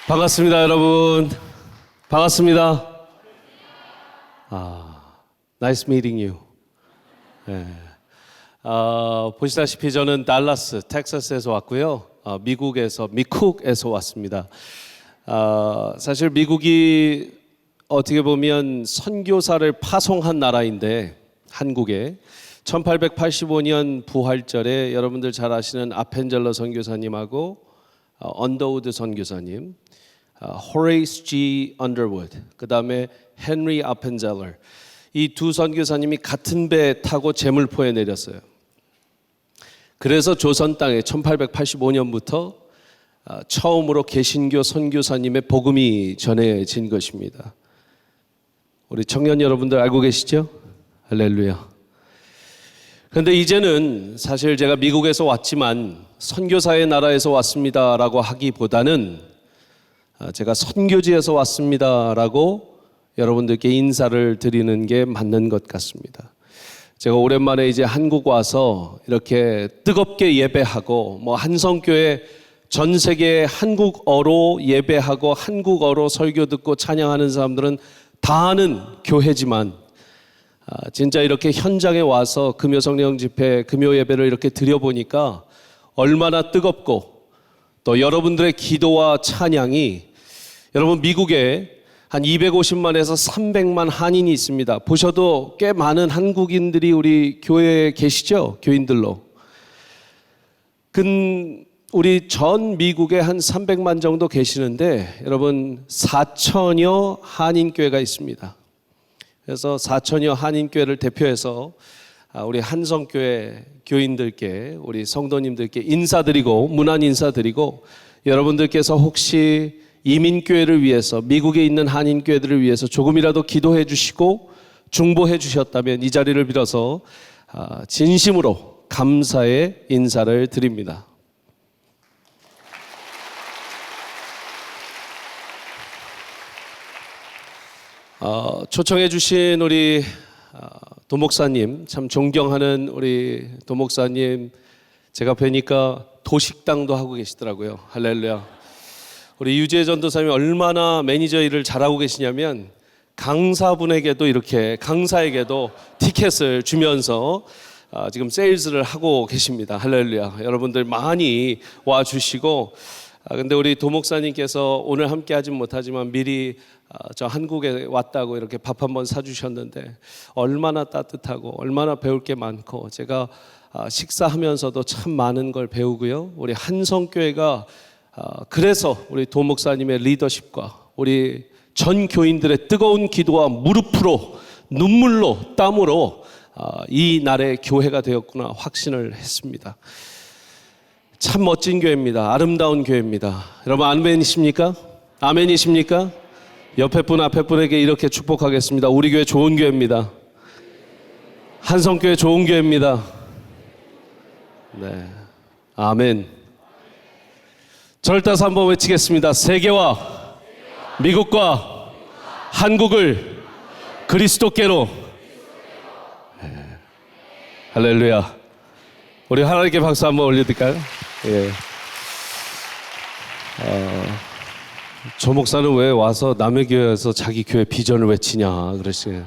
반갑습니다, 여러분. 반갑습니다. Nice meeting you. 네. 보시다시피 저는 달라스, 텍사스에서 왔고요. 미국에서 왔습니다. 사실 미국이 어떻게 보면 선교사를 파송한 나라인데 한국에 1885년 부활절에 여러분들 잘 아시는 아펜젤러 선교사님하고 언더우드 선교사님, 호레이스 G. 언더우드, 그 다음에 헨리 아펜젤러, 이 두 선교사님이 같은 배 타고 제물포에 내렸어요. 그래서 조선 땅에 1885년부터 처음으로 개신교 선교사님의 복음이 전해진 것입니다. 우리 청년 여러분들 알고 계시죠? 할렐루야. 그런데 이제는 사실 제가 미국에서 왔지만 선교사의 나라에서 왔습니다라고 하기보다는 제가 선교지에서 왔습니다라고 여러분들께 인사를 드리는 게 맞는 것 같습니다. 제가 오랜만에 이제 한국 와서 이렇게 뜨겁게 예배하고 한성교회 전 세계 한국어로 예배하고 한국어로 설교 듣고 찬양하는 사람들은 다 아는 교회지만 진짜 이렇게 현장에 와서 금요성령 집회, 금요 예배를 이렇게 드려보니까 얼마나 뜨겁고 또 여러분들의 기도와 찬양이, 여러분 미국에 한 250만에서 300만 한인이 있습니다. 보셔도 꽤 많은 한국인들이 우리 교회에 계시죠? 교인들로. 우리 전 미국에 한 300만 정도 계시는데 여러분 4천여 한인교회가 있습니다. 그래서 4천여 한인교회를 대표해서 우리 한성교회 교인들께, 우리 성도님들께 인사드리고, 문안 인사드리고, 여러분들께서 혹시 이민교회를 위해서, 미국에 있는 한인교회들을 위해서 조금이라도 기도해 주시고 중보해 주셨다면 이 자리를 빌어서 진심으로 감사의 인사를 드립니다. 초청해 주신 우리 도목사님, 참 존경하는 우리 도목사님, 제가 뵈니까 도식당도 하고 계시더라고요. 할렐루야. 우리 유재 전도사님이 얼마나 매니저 일을 잘하고 계시냐면 강사분에게도 이렇게, 강사에게도 티켓을 주면서 지금 세일즈를 하고 계십니다. 할렐루야. 여러분들 많이 와주시고, 근데 우리 도목사님께서 오늘 함께 하진 못하지만 미리 저 한국에 왔다고 이렇게 밥 한번 사주셨는데 얼마나 따뜻하고 얼마나 배울 게 많고, 제가 식사하면서도 참 많은 걸 배우고요. 우리 한성교회가 그래서 우리 도목사님의 리더십과 우리 전 교인들의 뜨거운 기도와 무릎으로, 눈물로, 땀으로 이 날의 교회가 되었구나 확신을 했습니다. 참 멋진 교회입니다. 아름다운 교회입니다. 여러분 아멘이십니까? 아멘이십니까? 옆에 분, 앞에 분에게 이렇게 축복하겠습니다. 우리 교회 좋은 교회입니다. 한성교회 좋은 교회입니다. 네, 아멘. 저를 따라서 한번 외치겠습니다. 세계와 미국과 한국을 그리스도께로. 네. 할렐루야. 우리 하나님께 박수 한번 올려드릴까요? 예. 저 목사는 왜 와서 남의 교회에서 자기 교회 비전을 외치냐 그러시네요.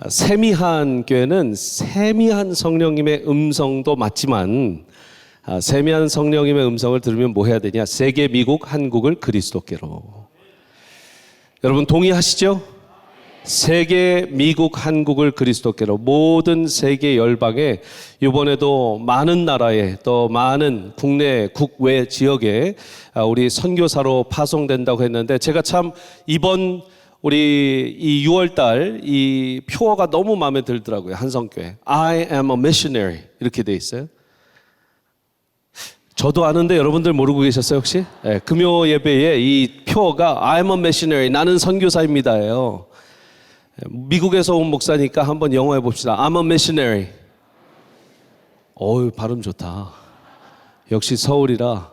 세미한 교회는 세미한 성령님의 음성도 맞지만 세미한 성령님의 음성을 들으면 뭐 해야 되냐? 세계, 미국, 한국을 그리스도께로. 여러분 동의하시죠? 세계, 미국, 한국을 그리스도께로. 모든 세계 열방에, 이번에도 많은 나라에, 또 많은 국내, 국외 지역에 우리 선교사로 파송된다고 했는데, 제가 참 이번 우리 이 6월달 이 표어가 너무 마음에 들더라고요. 한성교회 I am a missionary 이렇게 돼 있어요. 저도 아는데 여러분들 모르고 계셨어요 혹시? 네, 금요 예배에 이 표어가 I am a missionary, 나는 선교사입니다예요. 미국에서 온 목사니까 한번 영어 해봅시다. I'm a missionary. 어우, 발음 좋다. 역시 서울이라.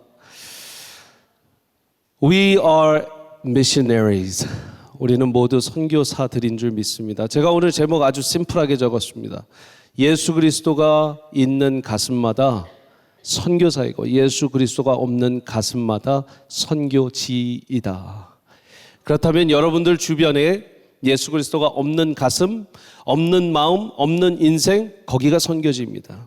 We are missionaries. 우리는 모두 선교사들인 줄 믿습니다. 제가 오늘 제목 아주 심플하게 적었습니다. 예수 그리스도가 있는 가슴마다 선교사이고 예수 그리스도가 없는 가슴마다 선교지이다. 그렇다면 여러분들 주변에 예수 그리스도가 없는 가슴, 없는 마음, 없는 인생, 거기가 선교지입니다.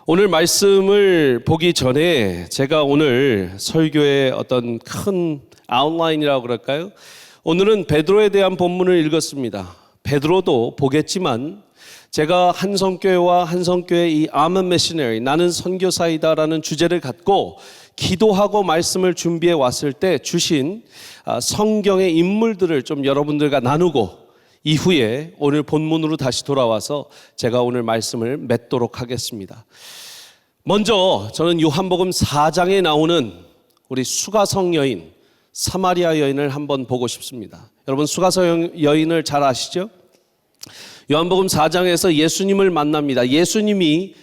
오늘 말씀을 보기 전에 제가 오늘 설교의 어떤 큰 아웃라인이라고 그럴까요? 오늘은 베드로에 대한 본문을 읽었습니다. 베드로도 보겠지만 제가 한성교회와 한성교회 이 I'm a missionary, 나는 선교사이다라는 주제를 갖고 기도하고 말씀을 준비해 왔을 때 주신 성경의 인물들을 좀 여러분들과 나누고 이후에 오늘 본문으로 다시 돌아와서 제가 오늘 말씀을 맺도록 하겠습니다. 먼저 저는 요한복음 4장에 나오는 우리 수가성 여인, 사마리아 여인을 한번 보고 싶습니다. 여러분 수가성 여인을 잘 아시죠? 요한복음 4장에서 예수님을 만납니다. 예수님이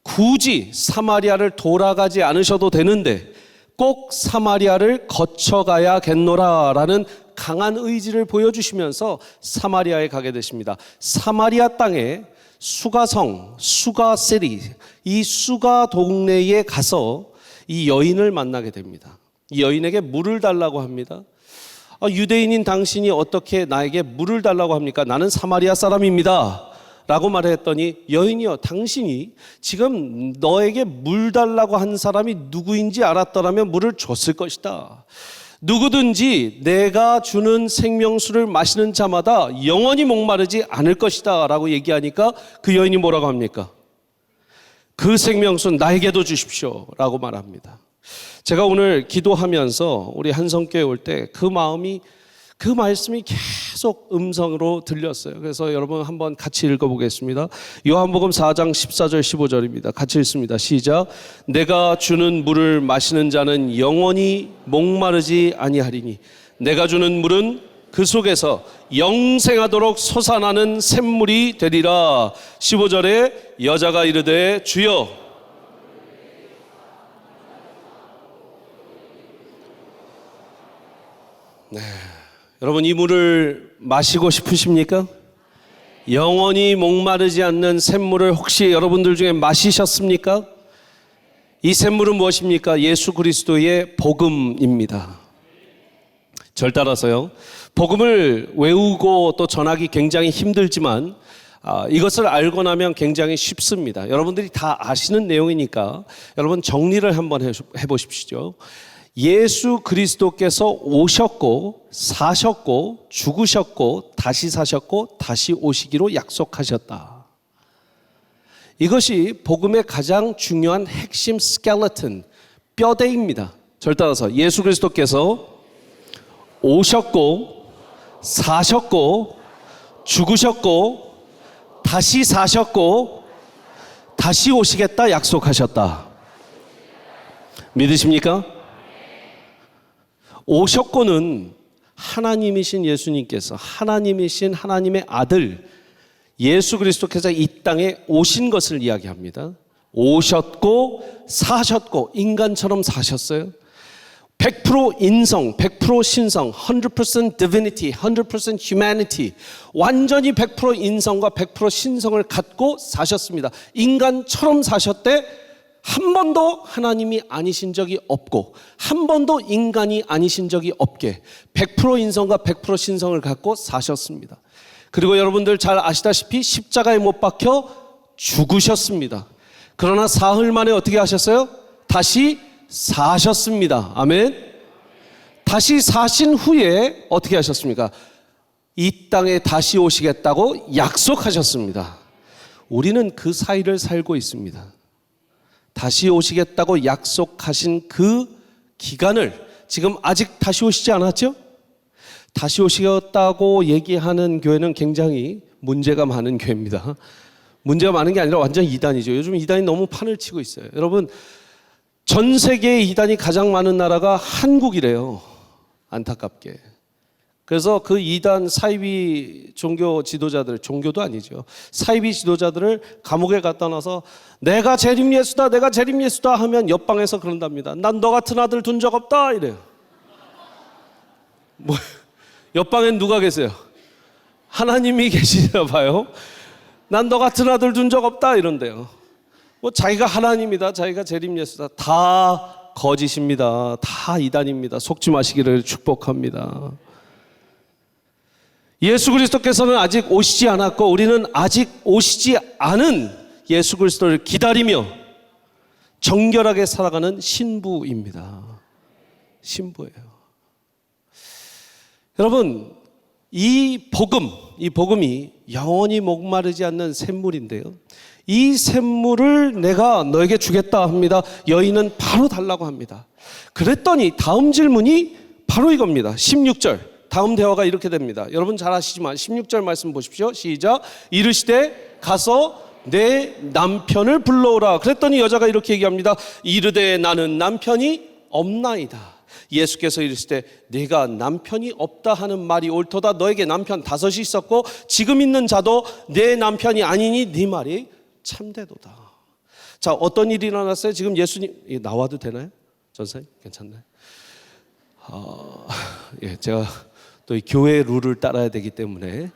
굳이 사마리아를 돌아가지 않으셔도 되는데 꼭 사마리아를 거쳐가야겠노라라는 강한 의지를 보여주시면서 사마리아에 가게 되십니다. 사마리아 땅에 수가성, 수가시리, 이 수가 동네에 가서 이 여인을 만나게 됩니다. 이 여인에게 물을 달라고 합니다. 유대인인 당신이 어떻게 나에게 물을 달라고 합니까? 나는 사마리아 사람입니다 라고 말했더니 여인이여, 당신이 지금 너에게 물 달라고 한 사람이 누구인지 알았더라면 물을 줬을 것이다. 누구든지 내가 주는 생명수를 마시는 자마다 영원히 목마르지 않을 것이다 라고 얘기하니까 그 여인이 뭐라고 합니까? 그 생명수 나에게도 주십시오 라고 말합니다. 제가 오늘 기도하면서 우리 한성교회 올 때 그 말씀이 계속 음성으로 들렸어요. 그래서 여러분 한번 같이 읽어보겠습니다. 요한복음 4장 14절 15절입니다. 같이 읽습니다. 시작. 내가 주는 물을 마시는 자는 영원히 목마르지 아니하리니 내가 주는 물은 그 속에서 영생하도록 솟아나는 샘물이 되리라. 15절에 여자가 이르되 주여. 네. 여러분 이 물을 마시고 싶으십니까? 영원히 목마르지 않는 샘물을 혹시 여러분들 중에 마시셨습니까? 이 샘물은 무엇입니까? 예수 그리스도의 복음입니다. 절 따라서요. 복음을 외우고 또 전하기 굉장히 힘들지만 이것을 알고 나면 굉장히 쉽습니다. 여러분들이 다 아시는 내용이니까 여러분 정리를 한번 해보십시오. 예수 그리스도께서 오셨고 사셨고 죽으셨고 다시 사셨고 다시 오시기로 약속하셨다. 이것이 복음의 가장 중요한 핵심 스켈레톤, 뼈대입니다. 절 따라서 예수 그리스도께서 오셨고 사셨고 죽으셨고 다시 사셨고 다시 오시겠다 약속하셨다. 믿으십니까? 오셨고는 하나님이신 예수님께서, 하나님이신 하나님의 아들 예수 그리스도께서 이 땅에 오신 것을 이야기합니다. 오셨고 사셨고 인간처럼 사셨어요. 100% 인성, 100% 신성, 100% divinity, 100% humanity, 완전히 100% 인성과 100% 신성을 갖고 사셨습니다. 인간처럼 사셨대. 한 번도 하나님이 아니신 적이 없고 한 번도 인간이 아니신 적이 없게 100% 인성과 100% 신성을 갖고 사셨습니다. 그리고 여러분들 잘 아시다시피 십자가에 못 박혀 죽으셨습니다. 그러나 사흘 만에 어떻게 하셨어요? 다시 사셨습니다. 아멘. 다시 사신 후에 어떻게 하셨습니까? 이 땅에 다시 오시겠다고 약속하셨습니다. 우리는 그 사이를 살고 있습니다. 다시 오시겠다고 약속하신 그 기간을 지금 아직 다시 오시지 않았죠? 다시 오시겠다고 얘기하는 교회는 굉장히 문제가 많은 교회입니다. 문제가 많은 게 아니라 완전 이단이죠. 요즘 이단이 너무 판을 치고 있어요. 여러분 전 세계의 이단이 가장 많은 나라가 한국이래요. 안타깝게. 그래서 그 이단 사이비 종교 지도자들, 종교도 아니죠. 사이비 지도자들을 감옥에 갖다 놔서 내가 재림 예수다, 내가 재림 예수다 하면 옆방에서 그런답니다. 난 너 같은 아들 둔 적 없다 이래요. 뭐 옆방엔 누가 계세요? 하나님이 계시나 봐요. 난 너 같은 아들 둔 적 없다 이런데요. 뭐 자기가 하나님이다, 자기가 재림 예수다, 다 거짓입니다. 다 이단입니다. 속지 마시기를 축복합니다. 예수 그리스도께서는 아직 오시지 않았고 우리는 아직 오시지 않은 예수 그리스도를 기다리며 정결하게 살아가는 신부입니다. 신부예요. 여러분, 이 복음이 영원히 목마르지 않는 샘물인데요, 이 샘물을 내가 너에게 주겠다 합니다. 여인은 바로 달라고 합니다. 그랬더니 다음 질문이 바로 이겁니다. 16절 다음 대화가 이렇게 됩니다. 여러분 잘 아시지만 16절 말씀 보십시오. 시작. 이르시되 가서 내 남편을 불러오라. 그랬더니 여자가 이렇게 얘기합니다. 이르되 나는 남편이 없나이다. 예수께서 이르시되 네가 남편이 없다 하는 말이 옳도다. 너에게 남편 5이 있었고 지금 있는 자도 내 남편이 아니니 네 말이 참되도다. 자, 어떤 일이 일어났어요? 지금 예수님 나와도 되나요? 전사님 괜찮나요? 제가 또 이 교회 룰을 따라야 되기 때문에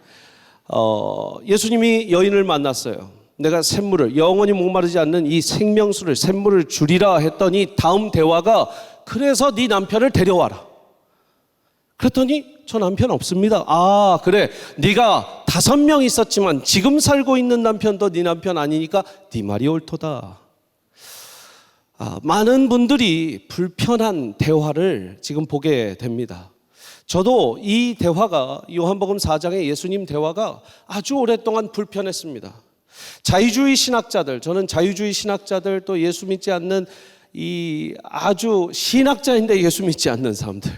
예수님이 여인을 만났어요. 내가 샘물을, 영원히 목마르지 않는 이 생명수를, 샘물을 주리라 했더니 다음 대화가 그래서 네 남편을 데려와라. 그랬더니 저 남편 없습니다. 아, 그래, 네가 5명 있었지만 지금 살고 있는 남편도 네 남편 아니니까 네 말이 옳도다. 많은 분들이 불편한 대화를 지금 보게 됩니다. 저도 이 대화가, 요한복음 4장의 예수님 대화가 아주 오랫동안 불편했습니다. 자유주의 신학자들, 저는 자유주의 신학자들, 또 예수 믿지 않는 이 아주 신학자인데 예수 믿지 않는 사람들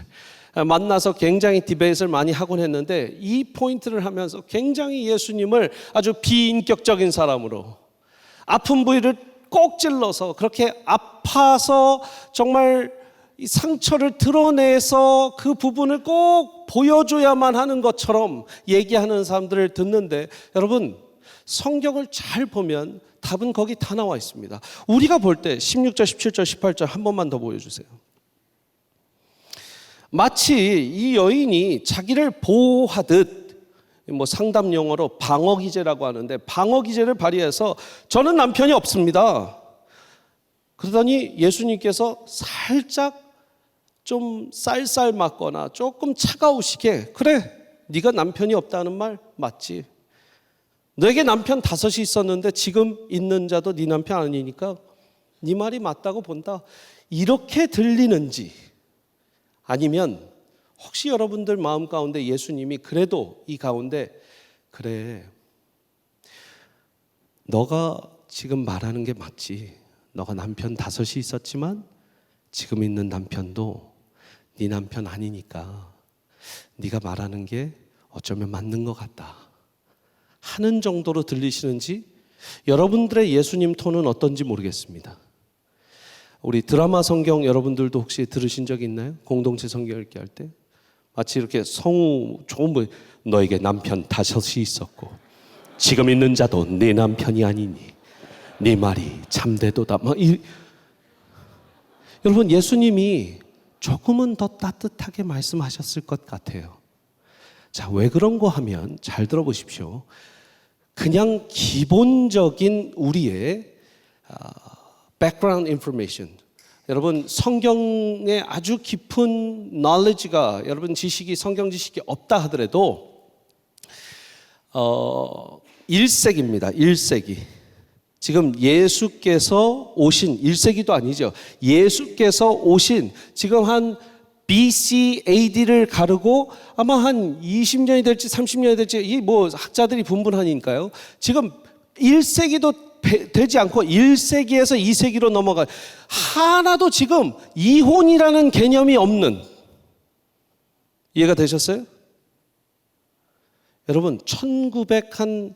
만나서 굉장히 디베이트를 많이 하곤 했는데, 이 포인트를 하면서 굉장히 예수님을 아주 비인격적인 사람으로, 아픈 부위를 꼭 찔러서 그렇게 아파서 정말 이 상처를 드러내서 그 부분을 꼭 보여줘야만 하는 것처럼 얘기하는 사람들을 듣는데, 여러분 성경을 잘 보면 답은 거기 다 나와 있습니다. 우리가 볼 때 16절, 17절, 18절 한 번만 더 보여주세요. 마치 이 여인이 자기를 보호하듯, 뭐 상담 용어로 방어기제라고 하는데, 방어기제를 발휘해서 저는 남편이 없습니다. 그러더니 예수님께서 살짝 좀 쌀쌀 맞거나 조금 차가우시게, 그래, 네가 남편이 없다는 말 맞지? 너에게 남편 5이 있었는데 지금 있는 자도 네 남편 아니니까 네 말이 맞다고 본다. 이렇게 들리는지, 아니면 혹시 여러분들 마음 가운데 예수님이 그래도 이 가운데, 그래, 너가 지금 말하는 게 맞지. 너가 남편 5이 있었지만 지금 있는 남편도 네 남편 아니니까 네가 말하는 게 어쩌면 맞는 것 같다 하는 정도로 들리시는지, 여러분들의 예수님 톤은 어떤지 모르겠습니다. 우리 드라마 성경 여러분들도 혹시 들으신 적 있나요? 공동체 성경 읽기 할 때 마치 이렇게 성우 좋은 분, 너에게 남편 5이 있었고 지금 있는 자도 네 남편이 아니니 네 말이 참되도다. 여러분, 예수님이 조금은 더 따뜻하게 말씀하셨을 것 같아요. 자, 왜 그런 거 하면 잘 들어보십시오. 그냥 기본적인 우리의 background information, 여러분 성경에 아주 깊은 knowledge가, 여러분 지식이, 성경 지식이 없다 하더라도 1세기입니다. 1세기. 지금 예수께서 오신, 1세기도 아니죠. 예수께서 오신 지금 한 BC, AD를 가르고 아마 한 20년이 될지 30년이 될지, 이 뭐 학자들이 분분하니까요. 지금 1세기도 되지 않고 1세기에서 2세기로 넘어가, 하나도 지금 이혼이라는 개념이 없는, 이해가 되셨어요? 여러분 1970,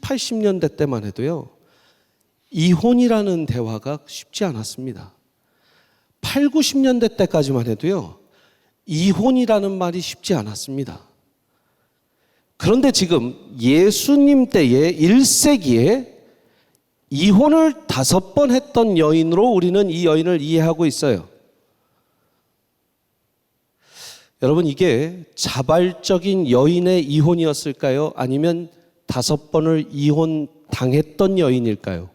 80년대 때만 해도요, 이혼이라는 대화가 쉽지 않았습니다. 8, 90년대 때까지만 해도요, 이혼이라는 말이 쉽지 않았습니다. 그런데 지금 예수님 때의 1세기에 이혼을 5번 했던 여인으로 우리는 이 여인을 이해하고 있어요. 여러분, 이게 자발적인 여인의 이혼이었을까요? 아니면 5번을 이혼 당했던 여인일까요?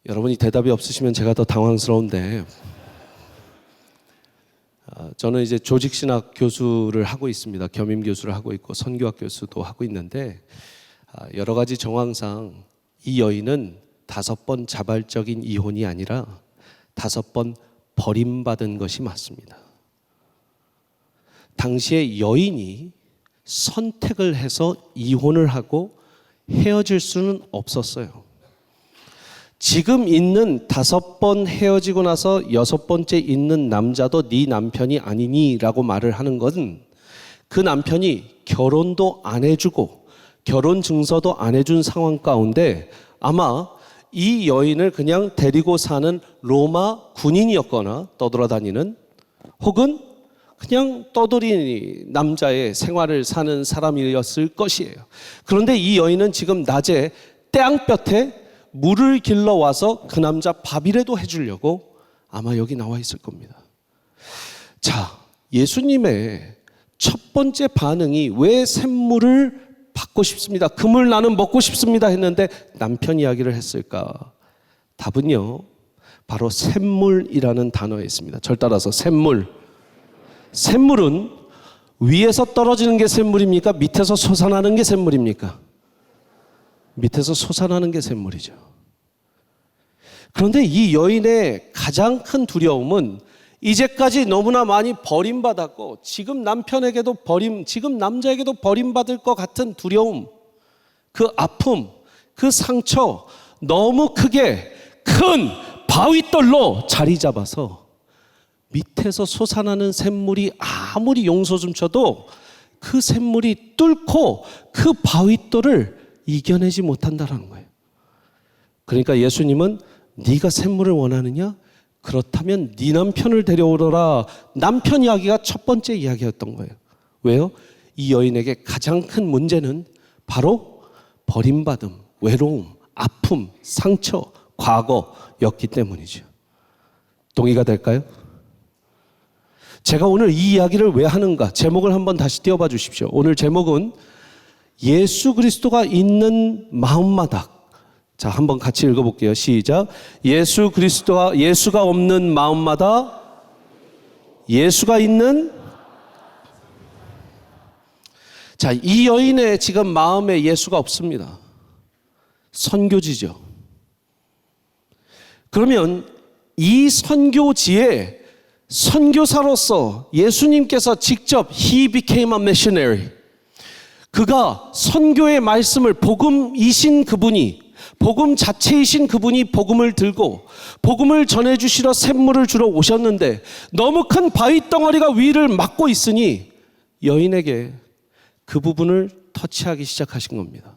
여러분이 대답이 없으시면 제가 더 당황스러운데, 저는 이제 조직신학 교수를 하고 있습니다. 겸임 교수를 하고 있고 선교학 교수도 하고 있는데, 여러 가지 정황상 이 여인은 5번 자발적인 이혼이 아니라 5번 버림받은 것이 맞습니다. 당시에 여인이 선택을 해서 이혼을 하고 헤어질 수는 없었어요. 지금 있는 5번 헤어지고 나서 6번째 있는 남자도 네 남편이 아니니 라고 말을 하는 것은 그 남편이 결혼도 안 해주고 결혼 증서도 안 해준 상황 가운데 아마 이 여인을 그냥 데리고 사는 로마 군인이었거나 떠돌아다니는, 혹은 그냥 떠돌이 남자의 생활을 사는 사람이었을 것이에요. 그런데 이 여인은 지금 낮에 땡볕에 물을 길러와서 그 남자 밥이라도 해주려고 아마 여기 나와 있을 겁니다. 자, 예수님의 첫 번째 반응이 왜 샘물을 받고 싶습니다, 금을 나는 먹고 싶습니다 했는데 남편 이야기를 했을까? 답은요, 바로 샘물이라는 단어에 있습니다. 절 따라서 샘물. 샘물은 위에서 떨어지는 게 샘물입니까? 밑에서 솟아나는 게 샘물입니까? 밑에서 솟아나는 게 샘물이죠. 그런데 이 여인의 가장 큰 두려움은 이제까지 너무나 많이 버림받았고 지금 남편에게도 지금 남자에게도 버림받을 것 같은 두려움, 그 아픔, 그 상처, 너무 크게 큰 바위돌로 자리 잡아서 밑에서 솟아나는 샘물이 아무리 용서 좀 쳐도 그 샘물이 뚫고 그 바위돌을 이겨내지 못한다는 거예요. 그러니까 예수님은 네가 샘물을 원하느냐? 그렇다면 네 남편을 데려오너라. 남편 이야기가 첫 번째 이야기였던 거예요. 왜요? 이 여인에게 가장 큰 문제는 바로 버림받음, 외로움, 아픔, 상처, 과거였기 때문이죠. 동의가 될까요? 제가 오늘 이 이야기를 왜 하는가? 제목을 한번 다시 띄워봐 주십시오. 오늘 제목은 예수 그리스도가 있는 마음마다. 자, 한번 같이 읽어볼게요. 시작. 예수가 없는 마음마다 예수가 있는. 자, 이 여인의 지금 마음에 예수가 없습니다. 선교지죠. 그러면 이 선교지에 선교사로서 예수님께서 직접 He became a missionary. 그가 선교의 말씀을, 복음이신 그분이, 복음 자체이신 그분이 복음을 들고 복음을 전해주시러 샘물을 주러 오셨는데 너무 큰 바위덩어리가 위를 막고 있으니 여인에게 그 부분을 터치하기 시작하신 겁니다.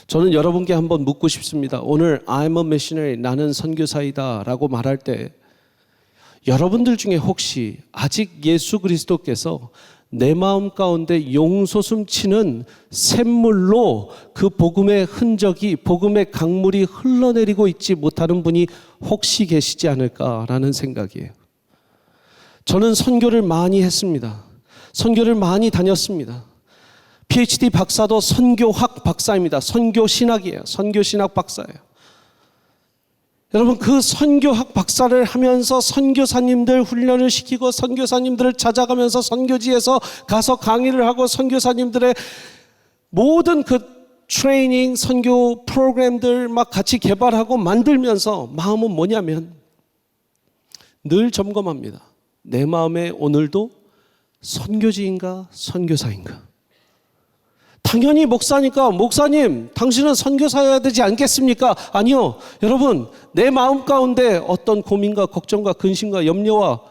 저는 여러분께 한번 묻고 싶습니다. 오늘 I'm a missionary, 나는 선교사이다 라고 말할 때 여러분들 중에 혹시 아직 예수 그리스도께서 내 마음 가운데 용솟음치는 샘물로 그 복음의 흔적이, 복음의 강물이 흘러내리고 있지 못하는 분이 혹시 계시지 않을까라는 생각이에요. 저는 선교를 많이 했습니다. 선교를 많이 다녔습니다. PhD 박사도 선교학 박사입니다. 선교신학이에요. 선교신학 박사예요. 여러분, 그 선교학 박사를 하면서 선교사님들 훈련을 시키고 선교사님들을 찾아가면서 선교지에서 가서 강의를 하고 선교사님들의 모든 그 트레이닝, 선교 프로그램들 막 같이 개발하고 만들면서 마음은 뭐냐면 늘 점검합니다. 내 마음에 오늘도 선교지인가 선교사인가? 당연히 목사니까 목사님 당신은 선교사여야 되지 않겠습니까? 아니요. 여러분, 내 마음 가운데 어떤 고민과 걱정과 근심과 염려와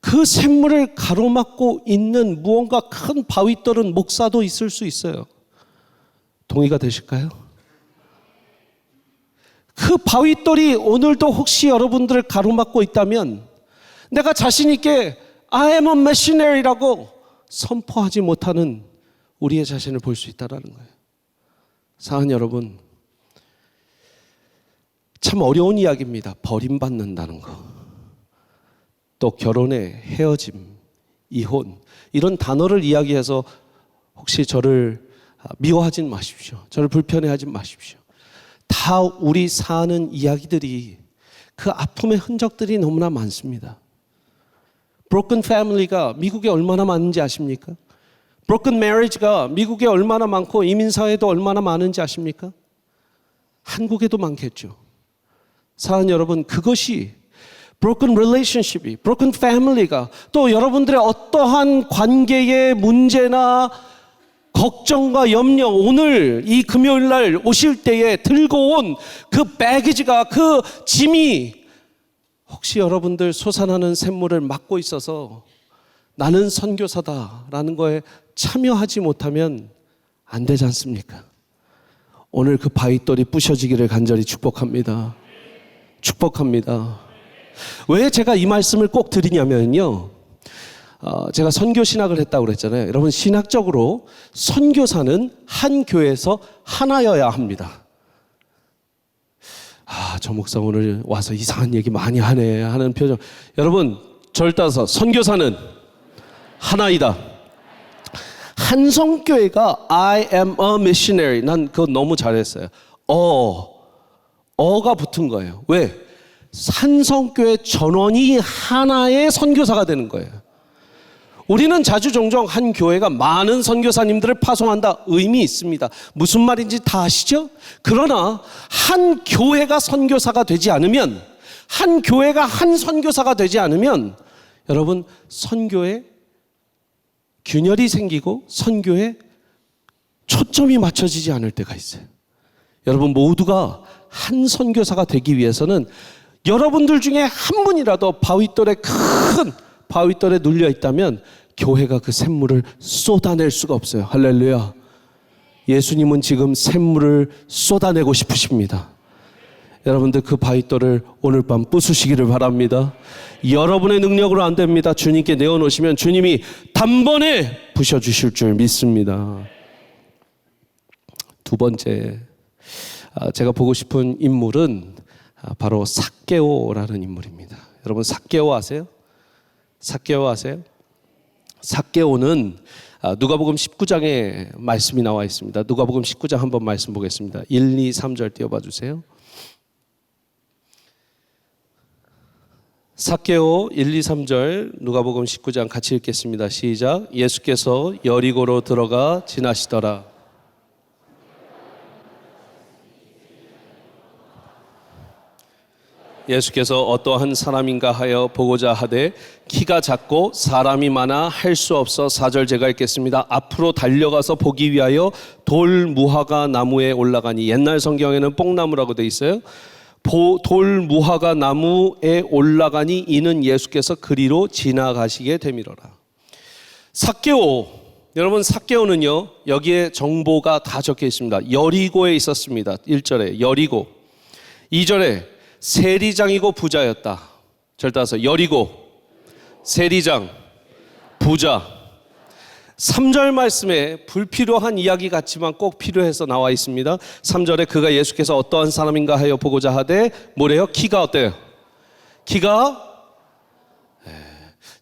그 샘물을 가로막고 있는 무언가 큰 바위돌은 목사도 있을 수 있어요. 동의가 되실까요? 그 바위돌이 오늘도 혹시 여러분들을 가로막고 있다면 내가 자신 있게 I am a missionary라고 선포하지 못하는 우리의 자신을 볼 수 있다는 거예요. 사랑하는 여러분, 참 어려운 이야기입니다. 버림받는다는 거. 또 결혼의 헤어짐, 이혼, 이런 단어를 이야기해서 혹시 저를 미워하진 마십시오. 저를 불편해하지 마십시오. 다 우리 사는 이야기들이 그 아픔의 흔적들이 너무나 많습니다. broken family가 미국에 얼마나 많은지 아십니까? broken marriage가 미국에 얼마나 많고 이민사회도 얼마나 많은지 아십니까? 한국에도 많겠죠. 사랑하는 여러분, 그것이 broken relationship이, broken family가 또 여러분들의 어떠한 관계의 문제나 걱정과 염려, 오늘 이 금요일 날 오실 때에 들고 온 그 배기지가, 그 짐이 혹시 여러분들 솟아나는 샘물을 막고 있어서 나는 선교사다라는 거에 참여하지 못하면 안 되지 않습니까? 오늘 그 바위돌이 부셔지기를 간절히 축복합니다. 축복합니다. 왜 제가 이 말씀을 꼭 드리냐면요, 제가 선교 신학을 했다고 그랬잖아요. 여러분, 신학적으로 선교사는 한 교회에서 하나여야 합니다. 저 목사 오늘 와서 이상한 얘기 많이 하네 하는 표정. 여러분, 절 따라서 선교사는 하나이다. 한성교회가 I am a missionary, 난 그거 너무 잘했어요. 어가 붙은 거예요. 왜? 한성교회 전원이 하나의 선교사가 되는 거예요. 우리는 자주 종종 한 교회가 많은 선교사님들을 파송한다, 의미 있습니다. 무슨 말인지 다 아시죠? 그러나 한 교회가 선교사가 되지 않으면, 한 교회가 한 선교사가 되지 않으면 여러분, 선교에 균열이 생기고 선교에 초점이 맞춰지지 않을 때가 있어요. 여러분 모두가 한 선교사가 되기 위해서는 여러분들 중에 한 분이라도 큰 바위돌에 눌려 있다면 교회가 그 샘물을 쏟아낼 수가 없어요. 할렐루야. 예수님은 지금 샘물을 쏟아내고 싶으십니다. 여러분들 그 바위돌을 오늘 밤 부수시기를 바랍니다. 여러분의 능력으로 안 됩니다. 주님께 내어놓으시면 주님이 단번에 부셔주실 줄 믿습니다. 두 번째, 제가 보고 싶은 인물은 바로 삭개오라는 인물입니다. 여러분 삭개오 아세요? 삭개오 아세요? 삭개오는 누가복음 19장에 말씀이 나와 있습니다. 누가복음 19장 한번 말씀 보겠습니다. 1, 2, 3절 띄워봐 주세요. 삭개오 1, 2, 3절 누가복음 19장 같이 읽겠습니다. 시작. 예수께서 여리고로 들어가 지나시더라. 예수께서 어떠한 사람인가 하여 보고자 하되 키가 작고 사람이 많아 할 수 없어 4절 제가 읽겠습니다. 앞으로 달려가서 보기 위하여 돌 무화과 나무에 올라가니, 옛날 성경에는 뽕나무라고 되어 있어요. 돌 무화과 나무에 올라가니 이는 예수께서 그리로 지나가시게 되미로라. 삭개오, 여러분 삭개오는요, 여기에 정보가 다 적혀 있습니다. 여리고에 있었습니다. 1절에 여리고, 2절에 세리장이고 부자였다. 절 따라서 여리고, 세리장, 부자. 3절 말씀에 불필요한 이야기 같지만 꼭 필요해서 나와 있습니다. 3절에 그가 예수께서 어떠한 사람인가 하여 보고자 하되 뭐래요? 키가 어때요? 키가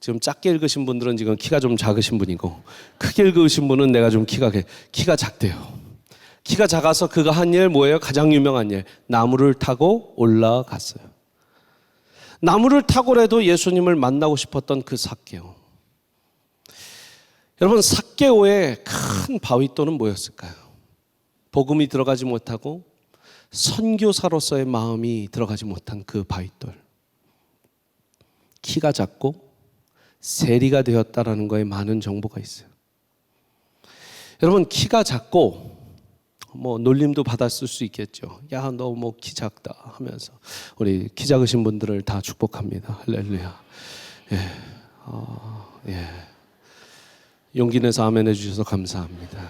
지금 작게 읽으신 분들은 지금 키가 좀 작으신 분이고, 크게 읽으신 분은 내가 좀 키가 작대요. 키가 작아서 그가 한 일 뭐예요? 가장 유명한 일, 나무를 타고 올라갔어요. 나무를 타고라도 예수님을 만나고 싶었던 그 삭개오. 여러분 삭개오의 큰 바위돌은 뭐였을까요? 복음이 들어가지 못하고 선교사로서의 마음이 들어가지 못한 그 바위돌. 키가 작고 세리가 되었다라는 거에 많은 정보가 있어요. 여러분 키가 작고 놀림도 받았을 수 있겠죠. 야, 너 뭐 키 작다 하면서. 우리 키 작으신 분들을 다 축복합니다. 할렐루야. 예. 용기 내서 아멘 해주셔서 감사합니다.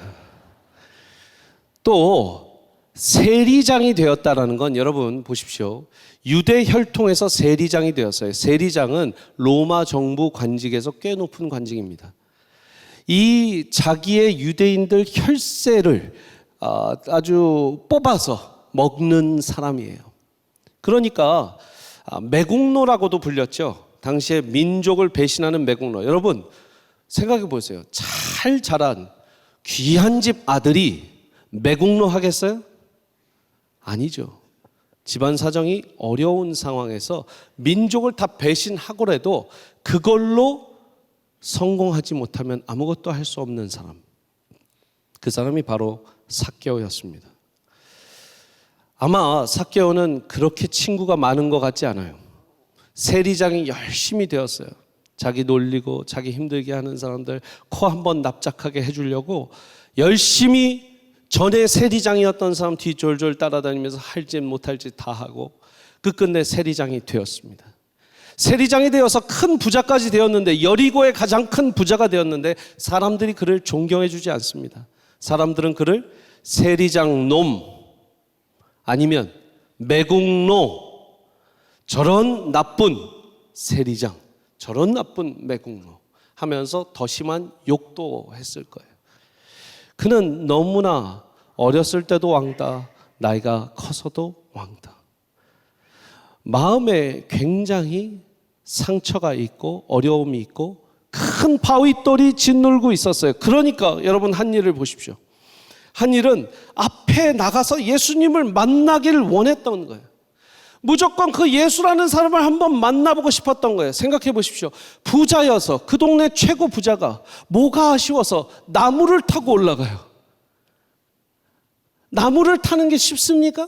또 세리장이 되었다라는 건 여러분 보십시오. 유대 혈통에서 세리장이 되었어요. 세리장은 로마 정부 관직에서 꽤 높은 관직입니다. 이 자기의 유대인들 혈세를 아주 뽑아서 먹는 사람이에요. 그러니까 매국노라고도 불렸죠. 당시에 민족을 배신하는 매국노. 여러분 생각해 보세요. 잘 자란 귀한 집 아들이 매국노 하겠어요? 아니죠. 집안 사정이 어려운 상황에서 민족을 다 배신하고라도 그걸로 성공하지 못하면 아무것도 할 수 없는 사람, 그 사람이 바로 삭개오였습니다. 아마 삭개오는 그렇게 친구가 많은 것 같지 않아요. 세리장이 열심히 되었어요. 자기 놀리고 자기 힘들게 하는 사람들 코 한번 납작하게 해주려고 열심히 전에 세리장이었던 사람 뒤 졸졸 따라다니면서 할 짓 못할 짓 다 하고 끝끝내 세리장이 되었습니다. 세리장이 되어서 큰 부자까지 되었는데, 여리고의 가장 큰 부자가 되었는데 사람들이 그를 존경해 주지 않습니다. 사람들은 그를 세리장 놈, 아니면 매국노, 저런 나쁜 세리장, 저런 나쁜 매국노 하면서 더 심한 욕도 했을 거예요. 그는 너무나 어렸을 때도 왕따, 나이가 커서도 왕따. 마음에 굉장히 상처가 있고 어려움이 있고 큰 바위돌이 짓눌고 있었어요. 그러니까 여러분 한 일을 보십시오. 한 일은 앞에 나가서 예수님을 만나기를 원했던 거예요. 무조건 그 예수라는 사람을 한번 만나보고 싶었던 거예요. 생각해 보십시오. 부자여서, 그 동네 최고 부자가 뭐가 아쉬워서 나무를 타고 올라가요. 나무를 타는 게 쉽습니까?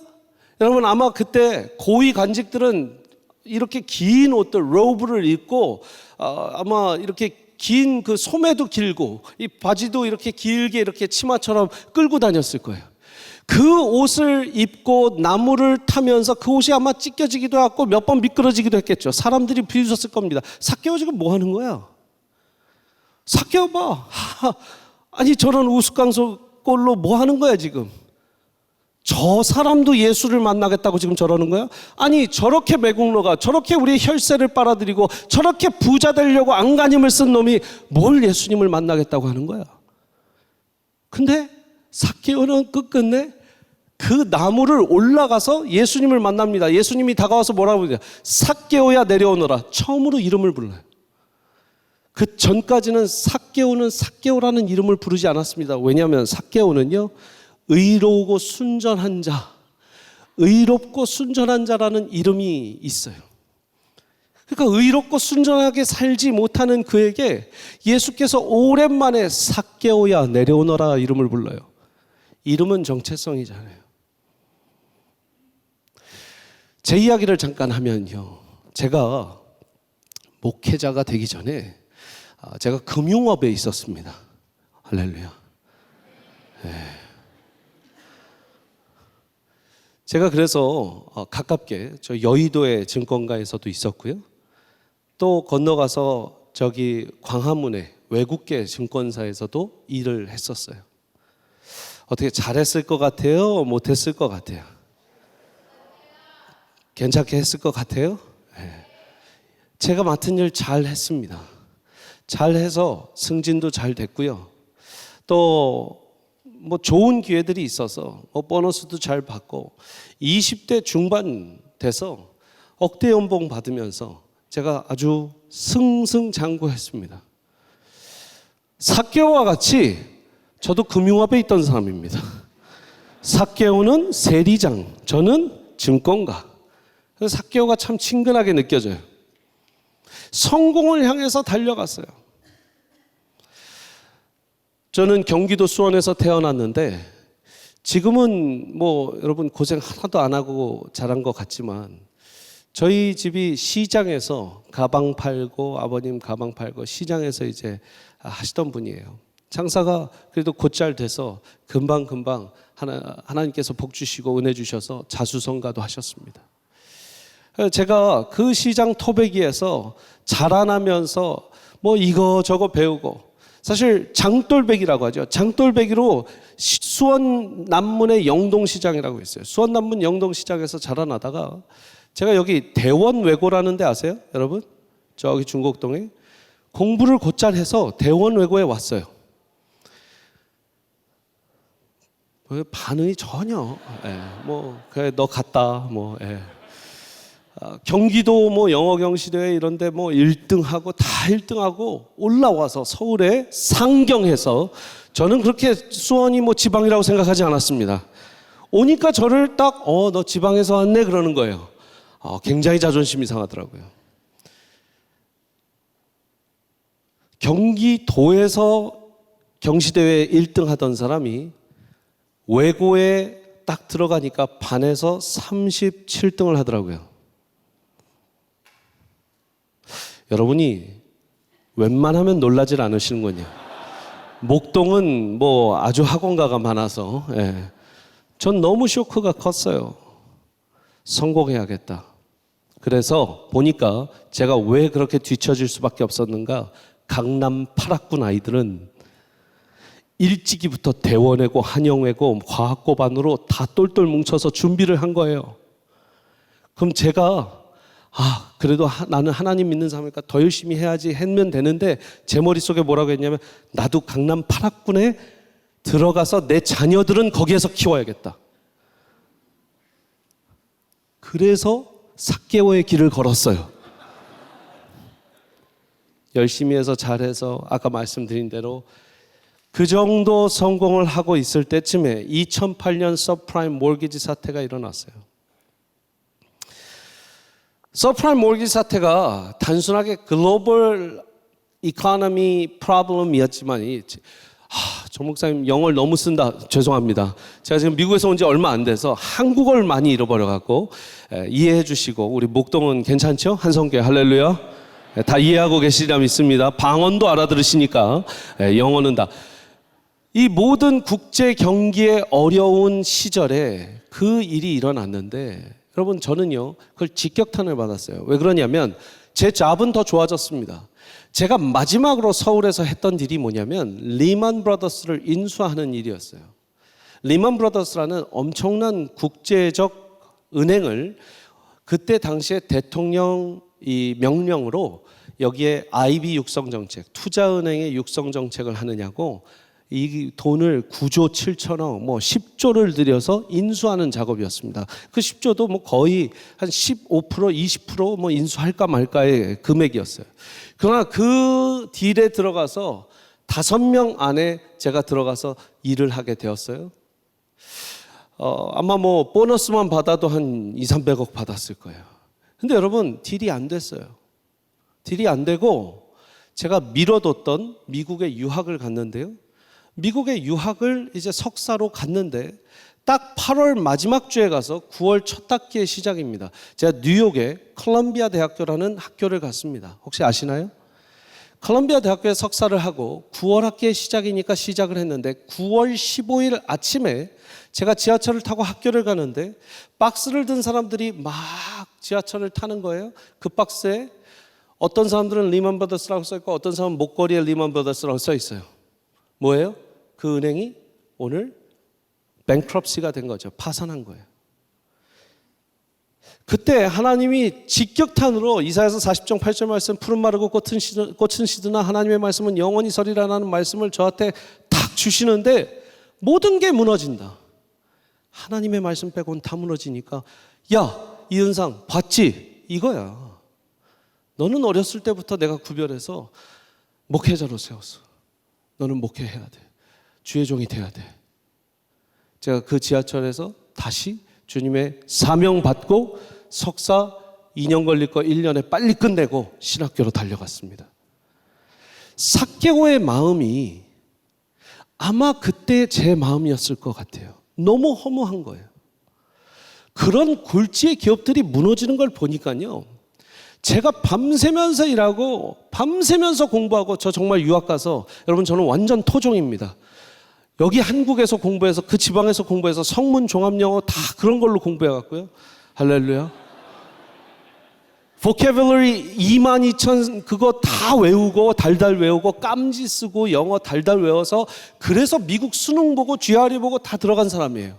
여러분 아마 그때 고위 관직들은 이렇게 긴 옷들, 로브를 입고 아마 이렇게 긴 그 소매도 길고 이 바지도 이렇게 길게 이렇게 치마처럼 끌고 다녔을 거예요. 그 옷을 입고 나무를 타면서 그 옷이 아마 찢겨지기도 하고 몇 번 미끄러지기도 했겠죠. 사람들이 비웃었을 겁니다. 삭개오 지금 뭐 하는 거야? 삭개오 봐. 아니 저런 우스꽝스꼴로 뭐 하는 거야 지금? 저 사람도 예수를 만나겠다고 지금 저러는 거야? 아니 저렇게 매국노가, 저렇게 우리의 혈세를 빨아들이고 저렇게 부자 되려고 안간힘을 쓴 놈이 뭘 예수님을 만나겠다고 하는 거야? 근데 삭개오는 끝끝내 그 나무를 올라가서 예수님을 만납니다. 예수님이 다가와서 뭐라고 그러냐? 삭개오야 내려오너라. 처음으로 이름을 불러요. 그 전까지는 삭개오는 삭개오라는 이름을 부르지 않았습니다. 왜냐하면 삭개오는요, 의로우고 순전한 자, 의롭고 순전한 자라는 이름이 있어요. 그러니까 의롭고 순전하게 살지 못하는 그에게 예수께서 오랜만에 삭개오야 내려오너라 이름을 불러요. 이름은 정체성이잖아요. 제 이야기를 잠깐 하면요, 제가 목회자가 되기 전에 제가 금융업에 있었습니다. 할렐루야. 네. 제가 그래서 가깝게 저 여의도의 증권가에서도 있었고요. 또 건너가서 저기 광화문의 외국계 증권사에서도 일을 했었어요. 어떻게 잘했을 것 같아요? 못했을 것 같아요? 괜찮게 했을 것 같아요? 네. 제가 맡은 일 잘 했습니다. 잘해서 승진도 잘 됐고요. 또 뭐 좋은 기회들이 있어서 보너스도 잘 받고 20대 중반 돼서 억대 연봉 받으면서 제가 아주 승승장구했습니다. 삭개오와 같이 저도 금융업에 있던 사람입니다. 삭개오는 세리장, 저는 증권가. 그래서 삭개오가 참 친근하게 느껴져요. 성공을 향해서 달려갔어요. 저는 경기도 수원에서 태어났는데 지금은 뭐 여러분 고생 하나도 안 하고 자란 것 같지만 저희 집이 시장에서 가방 팔고 아버님 가방 팔고 시장에서 이제 하시던 분이에요. 장사가 그래도 곧잘 돼서 금방 하나님께서 복 주시고 은혜 주셔서 자수성가도 하셨습니다. 제가 그 시장 토배기에서 자라나면서 뭐 이거저거 배우고, 사실 장돌배기라고 하죠. 장돌배기로 수원 남문의 영동시장이라고 있어요. 수원 남문 영동시장에서 자라나다가 제가 여기 대원외고라는 데 아세요? 여러분? 저기 중곡동에 공부를 곧잘 해서 대원외고에 왔어요. 반응이 전혀 뭐 그래 너 갔다 뭐 경기도 뭐 영어경시대회 이런데 뭐 1등하고 다 1등하고 올라와서 서울에 상경해서, 저는 그렇게 수원이 뭐 지방이라고 생각하지 않았습니다. 오니까 저를 딱 너 지방에서 왔네 그러는 거예요. 굉장히 자존심이 상하더라고요. 경기도에서 경시대회 1등 하던 사람이 외고에 딱 들어가니까 반에서 37등을 하더라고요. 여러분이 웬만하면 놀라질 않으시는군요. 목동은 뭐 아주 학원가가 많아서 전 너무 쇼크가 컸어요. 성공해야겠다. 그래서 보니까 제가 왜 그렇게 뒤처질 수밖에 없었는가. 강남 8학군 아이들은 일찍이부터 대원외고 한영외고 과학고반으로 다 똘똘 뭉쳐서 준비를 한 거예요. 그럼 제가 그래도 나는 하나님 믿는 사람이니까 더 열심히 해야지 했면 되는데 제 머릿속에 뭐라고 했냐면 나도 강남 8학군에 들어가서 내 자녀들은 거기에서 키워야겠다. 그래서 삭개오의 길을 걸었어요. 열심히 해서 잘해서 아까 말씀드린 대로 그 정도 성공을 하고 있을 때쯤에 2008년 서프라임 모기지 사태가 일어났어요. 서프라임 모기지 사태가 단순하게 글로벌 이코노미 프로블럼이었지만 조 목사님 영어를 너무 쓴다. 죄송합니다. 제가 지금 미국에서 온 지 얼마 안 돼서 한국어를 많이 잃어버려갖고 이해해 주시고 우리 목동은 괜찮죠? 한성교회 할렐루야. 다 이해하고 계시리라 믿습니다. 방언도 알아들으시니까 영어는 다. 이 모든 국제 경기의 어려운 시절에 그 일이 일어났는데 여러분 저는요 그걸 직격탄을 받았어요. 왜 그러냐면 제 잡은 더 좋아졌습니다. 제가 마지막으로 서울에서 했던 일이 뭐냐면 리만 브라더스를 인수하는 일이었어요. 리만 브라더스라는 엄청난 국제적 은행을 그때 당시에 대통령 이 명령으로 여기에 IB 육성 정책, 투자은행의 육성 정책을 하느냐고 이 돈을 9조 7천억, 10조를 들여서 인수하는 작업이었습니다. 그 10조도 거의 한 15%, 20% 인수할까 말까의 금액이었어요. 그러나 그 딜에 들어가서 5명 안에 제가 들어가서 일을 하게 되었어요. 아마 보너스만 받아도 한 2, 300억 받았을 거예요. 근데 여러분 딜이 안 됐어요. 딜이 안 되고 제가 미뤄뒀던 미국에 유학을 갔는데요. 미국에 유학을 이제 석사로 갔는데 딱 8월 마지막 주에 가서 9월 첫 학기의 시작입니다. 제가 뉴욕에 컬럼비아 대학교라는 학교를 갔습니다. 혹시 아시나요? 컬럼비아 대학교에 석사를 하고 9월 학기의 시작이니까 시작을 했는데 9월 15일 아침에 제가 지하철을 타고 학교를 가는데 박스를 든 사람들이 막 지하철을 타는 거예요. 그 박스에 어떤 사람들은 리만 브라더스라고 써있고 어떤 사람은 목걸이에 리만 브라더스라고 써있어요. 뭐예요? 그 은행이 오늘 뱅크럽시가 된 거죠. 파산한 거예요. 그때 하나님이 직격탄으로 이사야서 40장 8절 말씀 푸른 마르고 꽃은 시드나 하나님의 말씀은 영원히 서리라는 말씀을 저한테 탁 주시는데 모든 게 무너진다. 하나님의 말씀 빼고는 다 무너지니까 야 이은상 봤지? 이거야. 너는 어렸을 때부터 내가 구별해서 목회자로 세웠어. 너는 목회해야 돼. 주의 종이 돼야 돼. 제가 그 지하철에서 다시 주님의 사명 받고 석사 2년 걸릴 거 1년에 빨리 끝내고 신학교로 달려갔습니다. 삭개오의 마음이 아마 그때 제 마음이었을 것 같아요. 너무 허무한 거예요. 그런 굴지의 기업들이 무너지는 걸 보니까요. 제가 밤새면서 일하고 밤새면서 공부하고 저 정말 유학 가서 여러분 저는 완전 토종입니다. 여기 한국에서 공부해서 그 지방에서 공부해서 성문 종합영어 다 그런 걸로 공부해갖고요. 할렐루야. vocabulary 22,000 그거 다 외우고 달달 외우고 깜지 쓰고 영어 달달 외워서 그래서 미국 수능 보고 GRE 보고 다 들어간 사람이에요.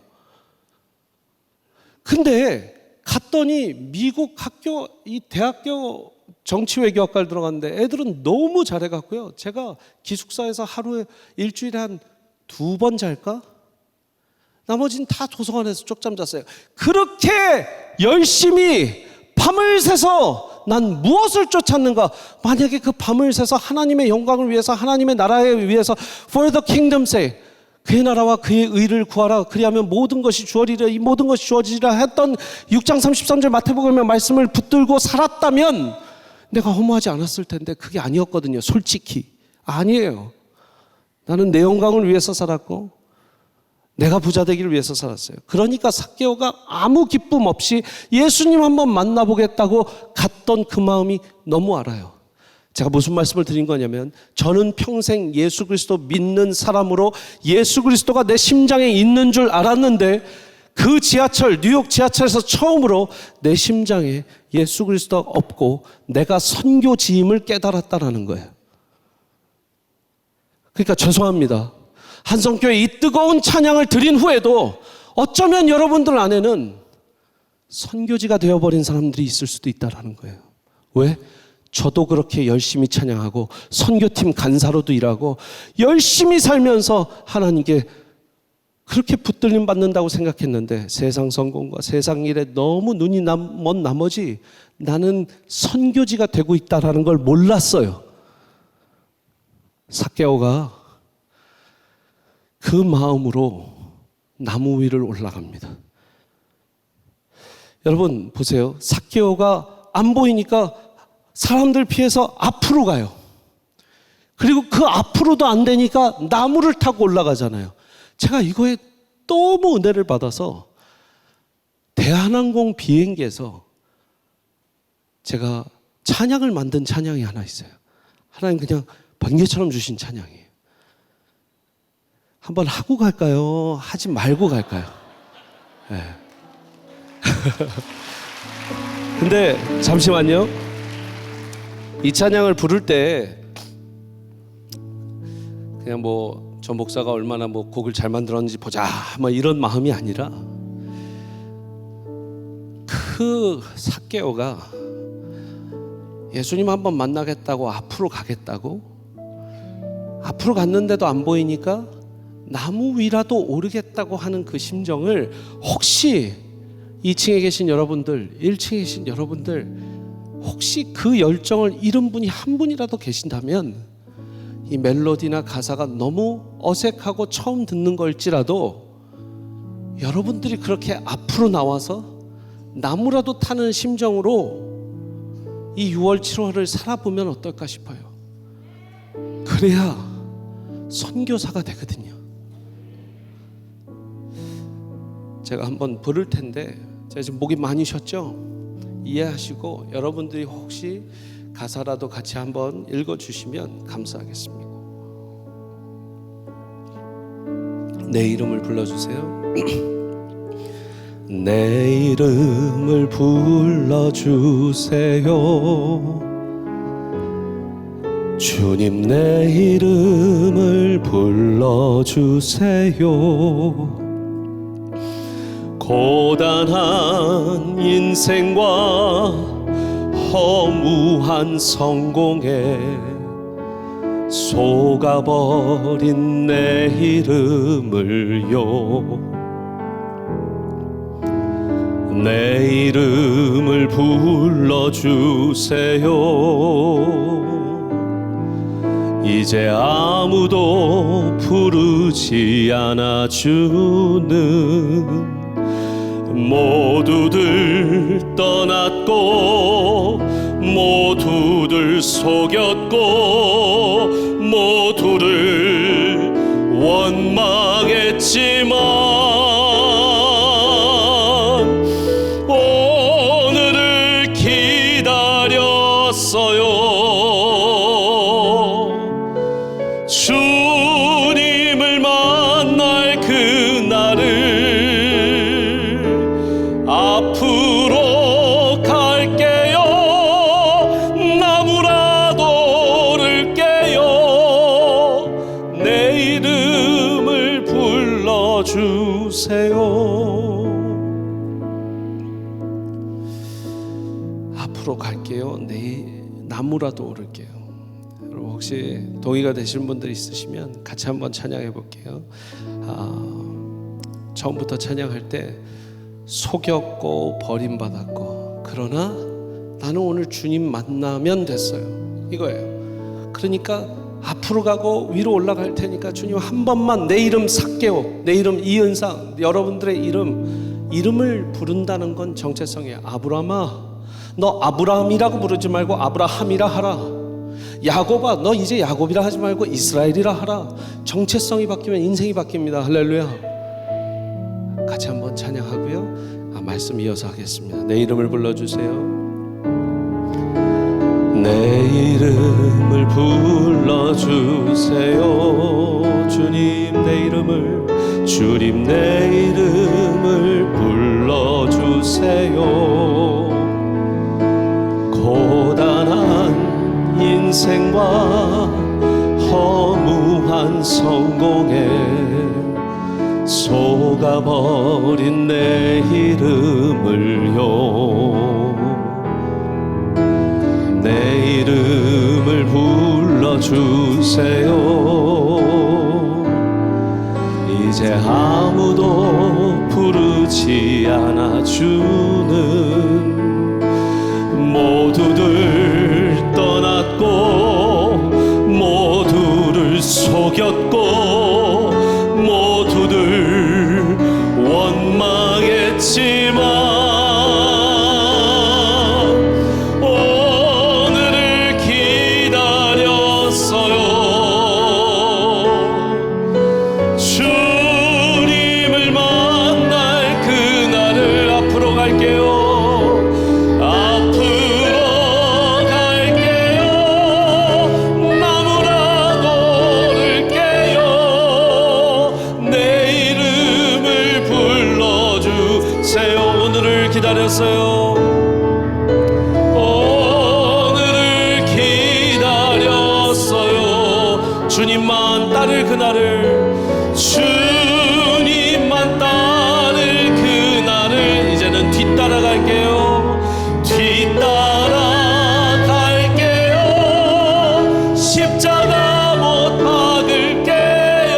근데 갔더니 미국 학교 이 대학교 정치외교학과를 들어갔는데 애들은 너무 잘해갖고요. 제가 기숙사에서 하루에 일주일에 한 2번 잘까? 나머지는 다 도서관에서 쪽잠 잤어요. 그렇게 열심히 밤을 새서 난 무엇을 쫓았는가? 만약에 그 밤을 새서 하나님의 영광을 위해서 하나님의 나라에 위해서 for the kingdom's sake 그의 나라와 그의 의를 구하라. 그리하면 모든 것이 주어지리라. 이 모든 것이 주어지리라 했던 6장 33절 마태복음의 말씀을 붙들고 살았다면 내가 허무하지 않았을 텐데 그게 아니었거든요. 솔직히 아니에요. 나는 내 영광을 위해서 살았고 내가 부자 되기를 위해서 살았어요. 그러니까 삭개오가 아무 기쁨 없이 예수님 한번 만나보겠다고 갔던 그 마음이 너무 알아요. 제가 무슨 말씀을 드린 거냐면 저는 평생 예수 그리스도 믿는 사람으로 예수 그리스도가 내 심장에 있는 줄 알았는데 그 지하철, 뉴욕 지하철에서 처음으로 내 심장에 예수 그리스도 없고 내가 선교지임을 깨달았다라는 거예요. 그러니까 죄송합니다. 한성교회 이 뜨거운 찬양을 드린 후에도 어쩌면 여러분들 안에는 선교지가 되어버린 사람들이 있을 수도 있다는 거예요. 왜? 저도 그렇게 열심히 찬양하고 선교팀 간사로도 일하고 열심히 살면서 하나님께 그렇게 붙들림 받는다고 생각했는데 세상 성공과 세상 일에 너무 눈이 먼 나머지 나는 선교지가 되고 있다는 걸 몰랐어요. 삭개오가 그 마음으로 나무 위를 올라갑니다. 여러분 보세요. 삭개오가 안 보이니까 사람들 피해서 앞으로 가요. 그리고 그 앞으로도 안 되니까 나무를 타고 올라가잖아요. 제가 이거에 너무 은혜를 받아서 대한항공 비행기에서 제가 찬양을 만든 찬양이 하나 있어요. 하나님 그냥 번개처럼 주신 찬양이에요. 한번 하고 갈까요? 하지 말고 갈까요? 네. 근데 잠시만요. 이 찬양을 부를 때 그냥 뭐 전 목사가 얼마나 뭐 곡을 잘 만들었는지 보자 뭐 이런 마음이 아니라 그 삭개오가 예수님 한번 만나겠다고 앞으로 가겠다고 앞으로 갔는데도 안 보이니까 나무 위라도 오르겠다고 하는 그 심정을 혹시 2층에 계신 여러분들 1층에 계신 여러분들 혹시 그 열정을 잃은 분이 한 분이라도 계신다면 이 멜로디나 가사가 너무 어색하고 처음 듣는 걸지라도 여러분들이 그렇게 앞으로 나와서 나무라도 타는 심정으로 이 6월 7월을 살아보면 어떨까 싶어요. 그래야 선교사가 되거든요. 제가 한번 부를 텐데 제가 지금 목이 많이 쉬었죠? 이해하시고 여러분들이 혹시 가사라도 같이 한번 읽어주시면 감사하겠습니다. 내 이름을 불러주세요. 내 이름을 불러주세요. 주님 내 이름을 불러주세요. 고단한 인생과 허무한 성공에 속아버린 내 이름을요. 내 이름을 불러주세요. 이제 아무도 부르지 않아주는 모두들 떠났고 모두들 속였고 모두를 원망했지만 오늘을 기다렸어요. 주님을 만날 그날을 앞으로 갈게요. 나무라도 오를게요. 내 이름을 불러주세요. 앞으로 갈게요. 나무라도 오를게요. 여러분 혹시 동의가 되시는 분들 있으시면 같이 한번 찬양해 볼게요. 처음부터 찬양할 때 속였고 버림받았고 그러나 나는 오늘 주님 만나면 됐어요. 이거예요. 그러니까 앞으로 가고 위로 올라갈 테니까 주님 한 번만 내 이름 삭개오, 내 이름 이은상, 여러분들의 이름을 부른다는 건 정체성이에요. 아브라함아, 너 아브라함이라고 부르지 말고 아브라함이라 하라. 야곱아, 너 이제 야곱이라 하지 말고 이스라엘이라 하라. 정체성이 바뀌면 인생이 바뀝니다. 할렐루야. 같이 한번 찬양하고요. 말씀 이어서 하겠습니다. 내 이름을 불러주세요. 내 이름을 불러주세요. 주님 내 이름을, 주님 내 이름을 불러주세요. 고단한 인생과 허무한 성공에 속아버린 내 이름을요, 내 이름을 불러주세요. 이제 아무도 부르지 않아주는 모두들 떠났고 모두를 속였고 모두들 원망했지만 기다렸어요. 오늘을 기다렸어요. 주님만 따를 그날을, 주님만 따를 그날을. 이제는 뒤따라갈게요. 뒤따라갈게요. 십자가 못 박을게요.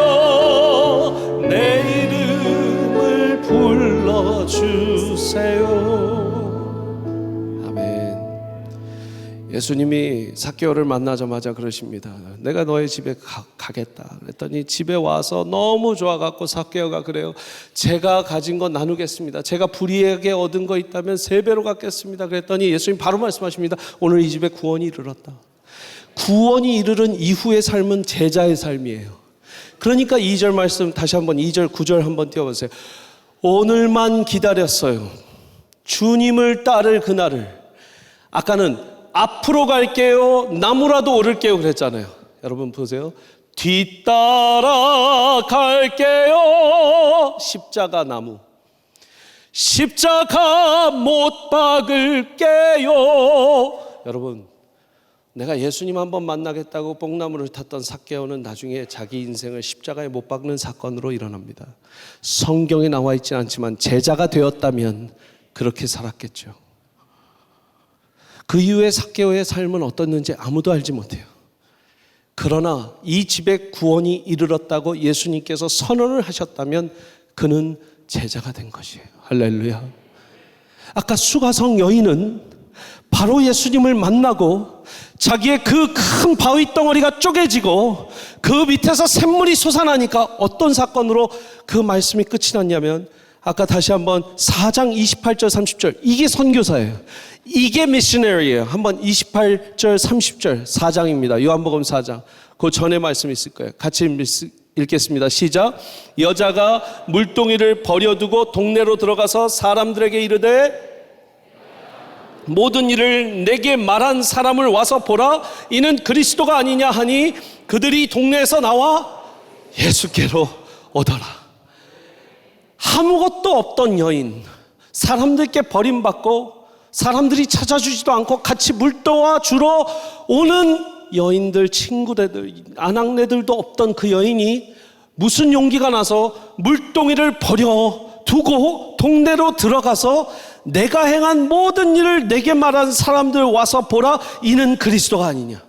내 이름을 불러주세요. 예수님이 삭개오를 만나자마자 그러십니다. 내가 너의 집에 가겠다. 그랬더니 집에 와서 너무 좋아갖고 삭개오가 그래요. 제가 가진 거 나누겠습니다. 제가 불의하게 얻은 거 있다면 3배로 갚겠습니다. 그랬더니 예수님 바로 말씀하십니다. 오늘 이 집에 구원이 이르렀다. 구원이 이르른 이후의 삶은 제자의 삶이에요. 그러니까 2절 말씀 다시 한번 2절 9절 한번 띄워보세요. 오늘만 기다렸어요. 주님을 따를 그날을. 아까는 앞으로 갈게요, 나무라도 오를게요 그랬잖아요. 여러분 보세요. 뒤따라 갈게요. 십자가 나무. 십자가 못 박을게요. 여러분, 내가 예수님 한번 만나겠다고 뽕나무를 탔던 삭개오는 나중에 자기 인생을 십자가에 못 박는 사건으로 일어납니다. 성경에 나와 있진 않지만 제자가 되었다면 그렇게 살았겠죠. 그 이후에 삭개오의 삶은 어떻는지 아무도 알지 못해요. 그러나 이 집에 구원이 이르렀다고 예수님께서 선언을 하셨다면 그는 제자가 된 것이에요. 할렐루야. 아까 수가성 여인은 바로 예수님을 만나고 자기의 그 큰 바위 덩어리가 쪼개지고 그 밑에서 샘물이 솟아나니까 어떤 사건으로 그 말씀이 끝이 났냐면, 아까 다시 한번 4장 28절 30절, 이게 선교사예요. 이게 미셔너리예요. 한번 28절 30절 4장입니다. 요한복음 4장. 그 전에 말씀이 있을 거예요. 같이 읽겠습니다. 시작. 여자가 물동이를 버려두고 동네로 들어가서 사람들에게 이르되 모든 일을 내게 말한 사람을 와서 보라. 이는 그리스도가 아니냐 하니 그들이 동네에서 나와 예수께로 오더라. 아무것도 없던 여인, 사람들께 버림받고 사람들이 찾아주지도 않고 같이 물도와 주러 오는 여인들, 친구들, 아낙네들도 없던 그 여인이 무슨 용기가 나서 물동이를 버려두고 동네로 들어가서 내가 행한 모든 일을 내게 말한 사람들 와서 보라. 이는 그리스도가 아니냐.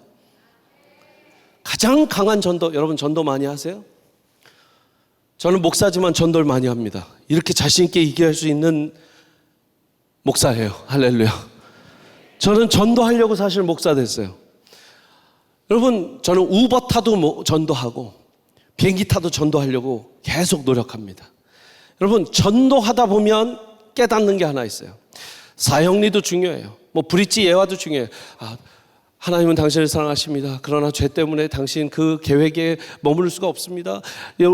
가장 강한 전도, 여러분 전도 많이 하세요? 저는 목사지만 전도를 많이 합니다. 이렇게 자신 있게 얘기할 수 있는 목사예요. 할렐루야. 저는 전도하려고 사실 목사 됐어요. 여러분, 저는 우버 타도 전도하고 비행기 타도 전도하려고 계속 노력합니다. 여러분, 전도하다 보면 깨닫는 게 하나 있어요. 사형리도 중요해요. 브릿지 예화도 중요해요. 하나님은 당신을 사랑하십니다. 그러나 죄 때문에 당신 그 계획에 머무를 수가 없습니다.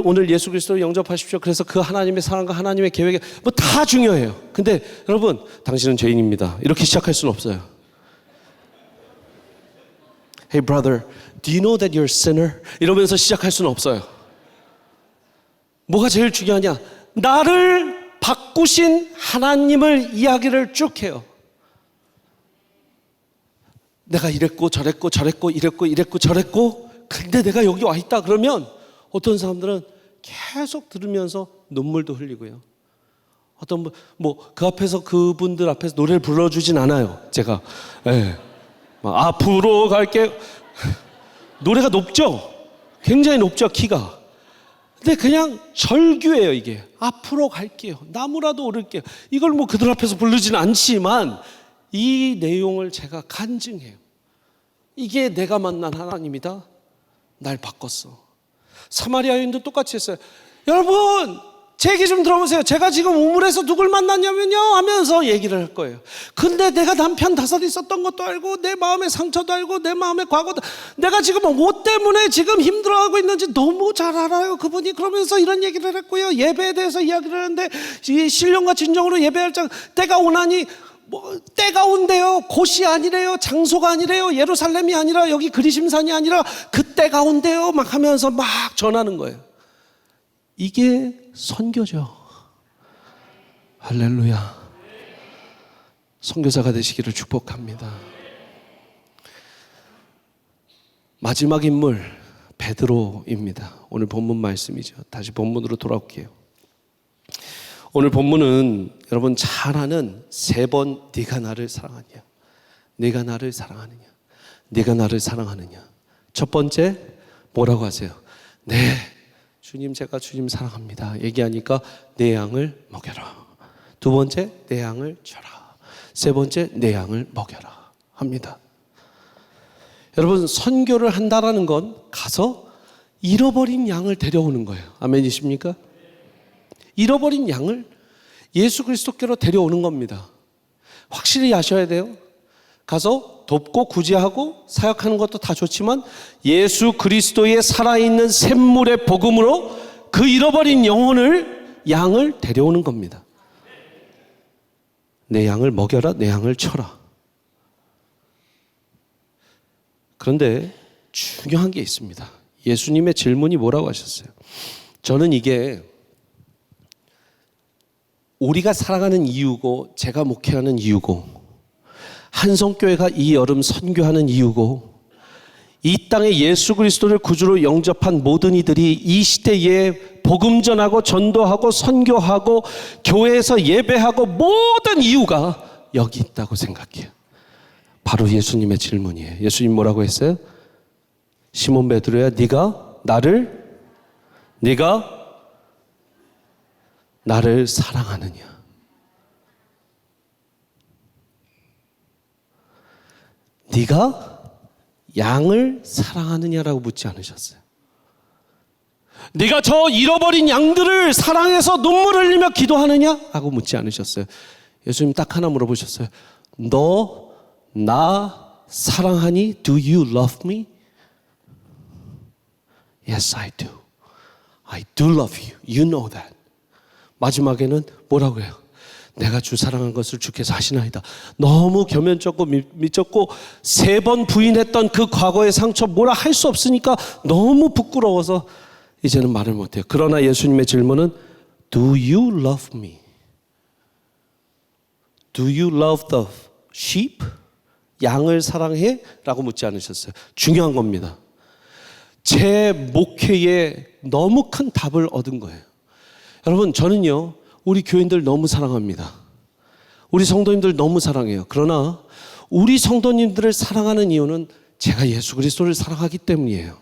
오늘 예수 그리스도를 영접하십시오. 그래서 그 하나님의 사랑과 하나님의 계획에 다 중요해요. 근데 여러분, 당신은 죄인입니다. 이렇게 시작할 수는 없어요. Hey brother, do you know that you're a sinner? 이러면서 시작할 수는 없어요. 뭐가 제일 중요하냐? 나를 바꾸신 하나님을 이야기를 쭉 해요. 내가 이랬고 저랬고 이랬고 저랬고 근데 내가 여기 와 있다 그러면 어떤 사람들은 계속 들으면서 눈물도 흘리고요. 어떤 그 앞에서 그분들 앞에서 노래를 불러주진 않아요. 제가 앞으로 갈게 노래가 높죠. 굉장히 높죠, 키가. 근데 그냥 절규예요. 이게 앞으로 갈게요. 나무라도 오를게요. 이걸 그들 앞에서 부르지는 않지만 이 내용을 제가 간증해요. 이게 내가 만난 하나님이다. 날 바꿨어. 사마리아 여인도 똑같이 했어요. 여러분, 제 얘기 좀 들어보세요. 제가 지금 우물에서 누굴 만났냐면요 하면서 얘기를 할 거예요. 근데 내가 남편 5 있었던 것도 알고 내 마음의 상처도 알고 내 마음의 과거도, 내가 지금 뭐 때문에 지금 힘들어하고 있는지 너무 잘 알아요. 그분이. 그러면서 이런 얘기를 했고요. 예배에 대해서 이야기를 하는데 이 신령과 진정으로 예배할 때가 오나니 때가 온대요. 곳이 아니래요. 장소가 아니래요. 예루살렘이 아니라 여기 그리심산이 아니라 그때가 온대요. 막 하면서 막 전하는 거예요. 이게 선교죠. 할렐루야. 선교사가 되시기를 축복합니다. 마지막 인물 베드로입니다. 오늘 본문 말씀이죠. 다시 본문으로 돌아올게요. 오늘 본문은 여러분 잘 아는 3번 네가 나를 사랑하느냐, 네가 나를 사랑하느냐, 네가 나를 사랑하느냐. 첫 번째 뭐라고 하세요? 네, 주님, 제가 주님 사랑합니다. 얘기하니까 내 양을 먹여라. 두 번째, 내 양을 줘라. 세 번째, 내 양을 먹여라 합니다. 여러분, 선교를 한다라는 건 가서 잃어버린 양을 데려오는 거예요. 아멘이십니까? 잃어버린 양을 예수 그리스도께로 데려오는 겁니다. 확실히 아셔야 돼요. 가서 돕고 구제하고 사역하는 것도 다 좋지만 예수 그리스도의 살아있는 샘물의 복음으로 그 잃어버린 양을 데려오는 겁니다. 내 양을 먹여라, 내 양을 쳐라. 그런데 중요한 게 있습니다. 예수님의 질문이 뭐라고 하셨어요? 저는 이게 우리가 살아가는 이유고, 제가 목회하는 이유고, 한성교회가 이 여름 선교하는 이유고, 이 땅에 예수 그리스도를 구주로 영접한 모든 이들이 이 시대에 복음 전하고 전도하고 선교하고 교회에서 예배하고 모든 이유가 여기 있다고 생각해요. 바로 예수님의 질문이에요. 예수님 뭐라고 했어요? 시몬 베드로야, 네가 나를 사랑하느냐? 네가 양을 사랑하느냐라고 묻지 않으셨어요. 네가 저 잃어버린 양들을 사랑해서 눈물 흘리며 기도하느냐라고 묻지 않으셨어요. 예수님 딱 하나 물어보셨어요. 너 나 사랑하니? Do you love me? Yes, I do. I do love you. You know that. 마지막에는 뭐라고 해요? 내가 주 사랑한 것을 주께서 하시나이다. 너무 겸연쩍고 미쳤고 3번 부인했던 그 과거의 상처 뭐라 할 수 없으니까 너무 부끄러워서 이제는 말을 못해요. 그러나 예수님의 질문은 Do you love me? Do you love the sheep? 양을 사랑해? 라고 묻지 않으셨어요. 중요한 겁니다. 제 목회에 너무 큰 답을 얻은 거예요. 여러분, 저는요 우리 교인들 너무 사랑합니다. 우리 성도님들 너무 사랑해요. 그러나 우리 성도님들을 사랑하는 이유는 제가 예수 그리스도를 사랑하기 때문이에요.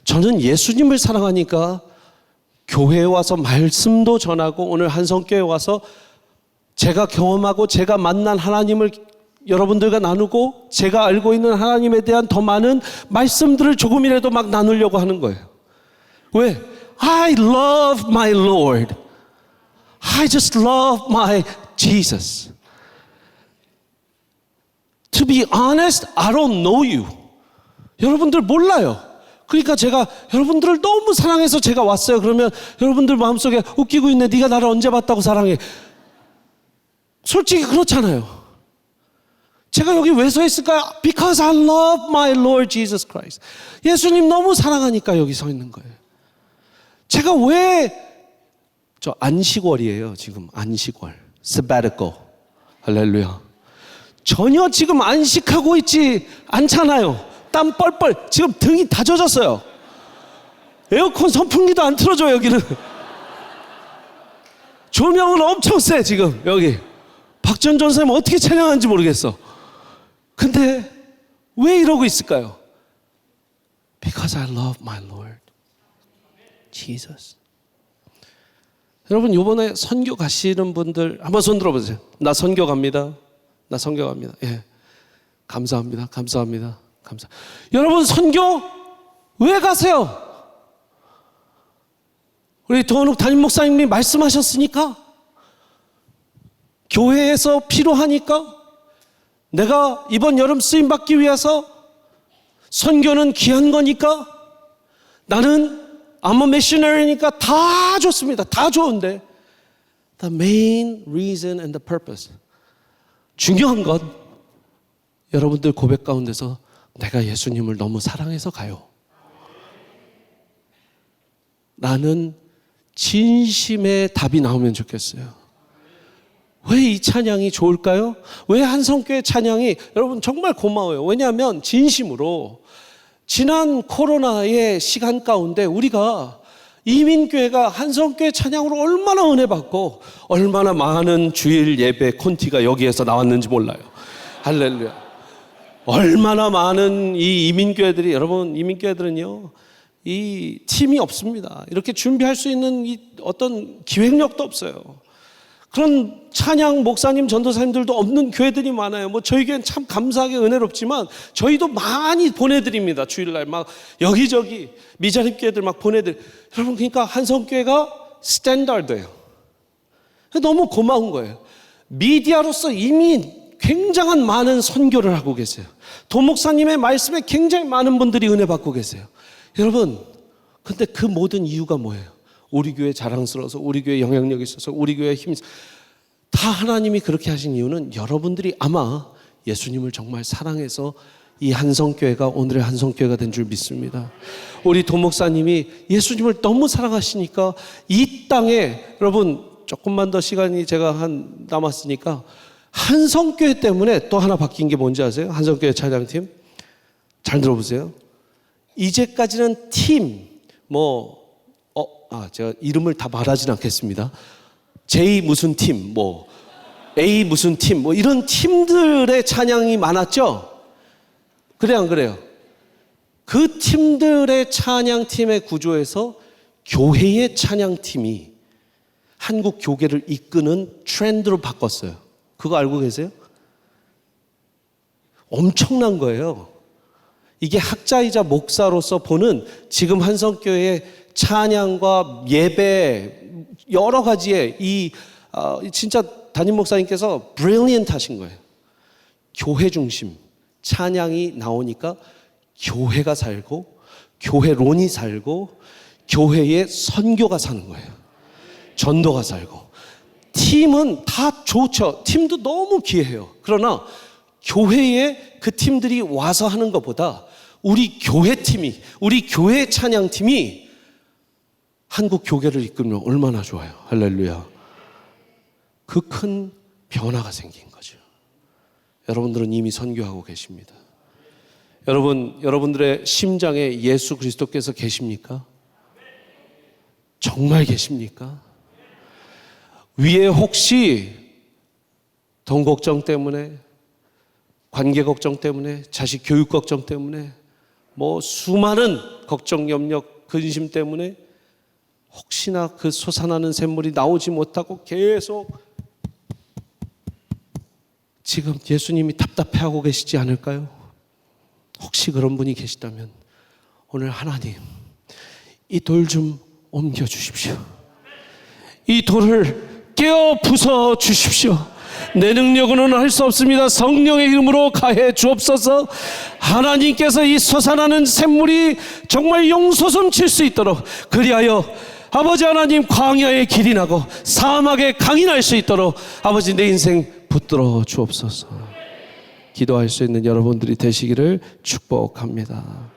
저는 예수님을 사랑하니까 교회에 와서 말씀도 전하고 오늘 한성교회에 와서 제가 경험하고 제가 만난 하나님을 여러분들과 나누고 제가 알고 있는 하나님에 대한 더 많은 말씀들을 조금이라도 막 나누려고 하는 거예요. 왜? I love my Lord. I just love my Jesus. To be honest, I don't know you. 여러분들 몰라요. 그러니까 제가 여러분들을 너무 사랑해서 제가 왔어요. 그러면 여러분들 마음속에 웃기고 있네. 네가 나를 언제 봤다고 사랑해. 솔직히 그렇잖아요. 제가 여기 왜 서 있을까요? Because I love my Lord Jesus Christ. 예수님 너무 사랑하니까 여기 서 있는 거예요. 제가 왜 저 안식월이에요. 지금 안식월. sabbatical. 할렐루야. 전혀 지금 안식하고 있지 않잖아요. 땀 뻘뻘. 지금 등이 다 젖었어요. 에어컨 선풍기도 안 틀어줘요. 여기는. 조명은 엄청 세 지금 여기. 박전 전사님 어떻게 찬양하는지 모르겠어. 근데 왜 이러고 있을까요? Because I love my Lord Jesus. 여러분 이번에 선교 가시는 분들 한번 손 들어보세요. 나 선교 갑니다. 나 선교 갑니다. 예, 감사합니다. 감사합니다. 여러분 선교 왜 가세요? 우리 도원욱 담임 목사님이 말씀하셨으니까, 교회에서 필요하니까, 내가 이번 여름 쓰임 받기 위해서, 선교는 귀한 거니까, 나는 I'm a missionary니까 다 좋습니다. 다 좋은데 the main reason and the purpose, 중요한 건 여러분들 고백 가운데서 내가 예수님을 너무 사랑해서 가요. 나는 진심의 답이 나오면 좋겠어요. 왜 이 찬양이 좋을까요? 왜 한성교회 찬양이, 여러분 정말 고마워요. 왜냐하면 진심으로 지난 코로나의 시간 가운데 우리가 이민교회가 한성교회 찬양으로 얼마나 은혜 받고 얼마나 많은 주일 예배 콘티가 여기에서 나왔는지 몰라요. 할렐루야. 얼마나 많은 이 이민교회들이, 여러분 이민교회들은요 이 팀이 없습니다. 이렇게 준비할 수 있는 이 어떤 기획력도 없어요. 그런 찬양 목사님, 전도사님들도 없는 교회들이 많아요. 뭐 저희 교회는 참 감사하게 은혜롭지만 저희도 많이 보내드립니다. 주일날 막 여기저기 미자립 교회들 막 여러분 그러니까 한성교회가 스탠다드예요. 너무 고마운 거예요. 미디어로서 이미 굉장한 많은 선교를 하고 계세요. 도목사님의 말씀에 굉장히 많은 분들이 은혜 받고 계세요. 여러분 근데 그 모든 이유가 뭐예요? 우리 교회 자랑스러워서, 우리 교회 영향력이 있어서, 우리 교회 힘이 있어서. 다 하나님이 그렇게 하신 이유는 여러분들이 아마 예수님을 정말 사랑해서 이 한성교회가 오늘의 한성교회가 된 줄 믿습니다. 우리 도목사님이 예수님을 너무 사랑하시니까 이 땅에, 여러분 조금만 더 시간이 제가 남았으니까 한성교회 때문에 또 하나 바뀐 게 뭔지 아세요? 한성교회 찬양팀 잘 들어보세요. 이제까지는 팀 제가 이름을 다 말하진 않겠습니다. J 무슨 팀, A 무슨 팀, 이런 팀들의 찬양이 많았죠? 그래요, 안 그래요? 그 팀들의 찬양팀의 구조에서 교회의 찬양팀이 한국 교계를 이끄는 트렌드로 바꿨어요. 그거 알고 계세요? 엄청난 거예요. 이게 학자이자 목사로서 보는 지금 한성교회의 찬양과 예배 여러 가지의 진짜 담임 목사님께서 브릴리언트 하신 거예요. 교회 중심 찬양이 나오니까 교회가 살고 교회론이 살고 교회의 선교가 사는 거예요. 전도가 살고. 팀은 다 좋죠. 팀도 너무 귀해요. 그러나 교회에 그 팀들이 와서 하는 것보다 우리 교회 팀이, 우리 교회 찬양팀이 한국 교계를 이끌면 얼마나 좋아요. 할렐루야. 그 큰 변화가 생긴 거죠. 여러분들은 이미 선교하고 계십니다. 여러분들의 심장에 예수 그리스도께서 계십니까? 정말 계십니까? 위에 혹시 돈 걱정 때문에, 관계 걱정 때문에, 자식 교육 걱정 때문에, 수많은 걱정, 염려, 근심 때문에 혹시나 그 솟아나는 샘물이 나오지 못하고 계속 지금 예수님이 답답해하고 계시지 않을까요? 혹시 그런 분이 계시다면 오늘 하나님 이 돌 좀 옮겨 주십시오. 이 돌을 깨어 부숴 주십시오. 내 능력으로는 할 수 없습니다. 성령의 이름으로 가해 주옵소서. 하나님께서 이 솟아나는 샘물이 정말 용솟음칠 수 있도록, 그리하여 아버지 하나님 광야에 길이 나고 사막에 강이 날 수 있도록 아버지 내 인생 붙들어 주옵소서. 기도할 수 있는 여러분들이 되시기를 축복합니다.